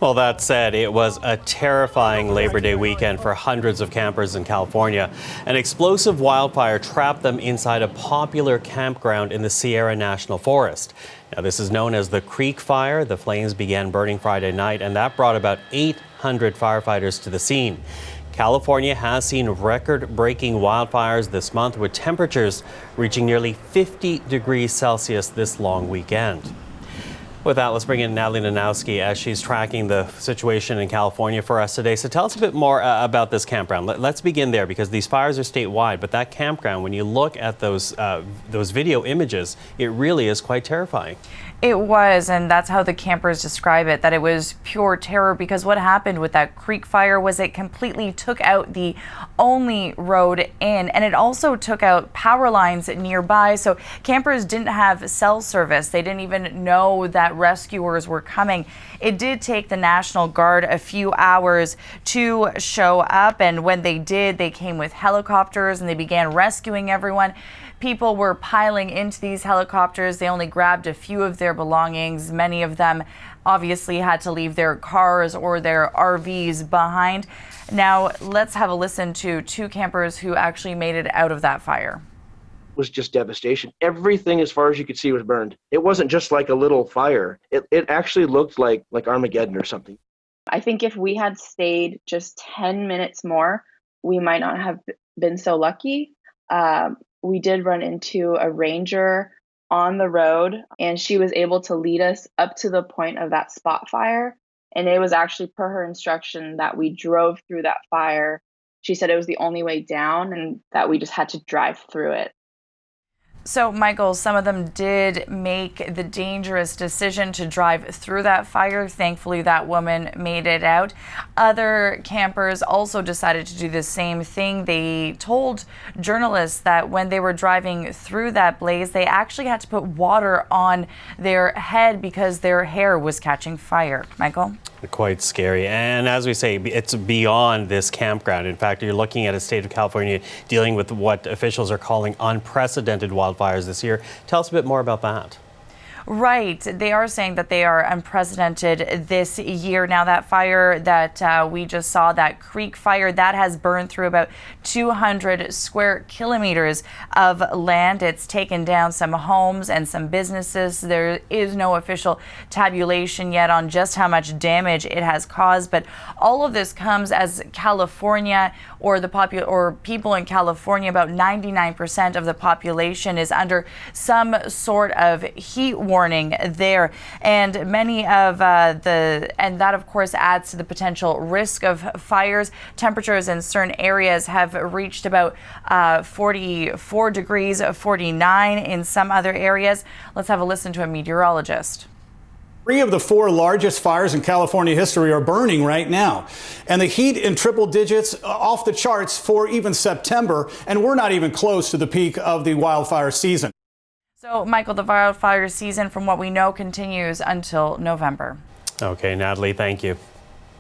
Well, that said, it was a terrifying Labor Day weekend for hundreds of campers in California. An explosive wildfire trapped them inside a popular campground in the Sierra National Forest. Now, this is known as the Creek Fire. The flames began burning Friday night, and that brought about 800 firefighters to the scene. California has seen record-breaking wildfires this month, with temperatures reaching nearly 50 degrees Celsius this long weekend. With that, let's bring in Natalie Nanowski as she's tracking the situation in California for us today. So tell us a bit more about this campground. Let's begin there, because these fires are statewide, but that campground, when you look at those video images, it really is quite terrifying. It was, and that's how the campers describe it, that it was pure terror, because what happened with that Creek Fire was it completely took out the only road in, and it also took out power lines nearby, so campers didn't have cell service. They didn't even know that rescuers were coming. It did take the National Guard a few hours to show up, and when they did, they came with helicopters and they began rescuing everyone. People were piling into these helicopters. They only grabbed a few of their belongings. Many of them obviously had to leave their cars or their RVs behind. Now, let's have a listen to two campers who actually made it out of that fire. It was just devastation. Everything as far as you could see was burned. It wasn't just like a little fire. It actually looked like Armageddon or something. I think if we had stayed just 10 minutes more, we might not have been so lucky. We did run into a ranger on the road, and she was able to lead us up to the point of that spot fire. And it was actually per her instruction that we drove through that fire. She said it was the only way down and that we just had to drive through it. So, Michael, some of them did make the dangerous decision to drive through that fire. Thankfully, that woman made it out. Other campers also decided to do the same thing. They told journalists that when they were driving through that blaze, they actually had to put water on their head because their hair was catching fire. Michael? Quite scary. And as we say, it's beyond this campground. In fact, you're looking at a state of California dealing with what officials are calling unprecedented wildfires this year. Tell us a bit more about that. Right. They are saying that they are unprecedented this year. Now, that fire that we just saw, that Creek Fire, that has burned through about 200 square kilometers of land. It's taken down some homes and some businesses. There is no official tabulation yet on just how much damage it has caused. But all of this comes as California, or people in California, about 99% of the population is under some sort of heat warning there, and many of and that of course adds to the potential risk of fires. Temperatures in certain areas have reached about 44 degrees, 49 in some other areas. Let's have a listen to a meteorologist. 3 of the 4 largest fires in California history are burning right now. And the heat in triple digits, off the charts for even September. And we're not even close to the peak of the wildfire season. So, Michael, the wildfire season, from what we know, continues until November. Okay, Natalie, thank you.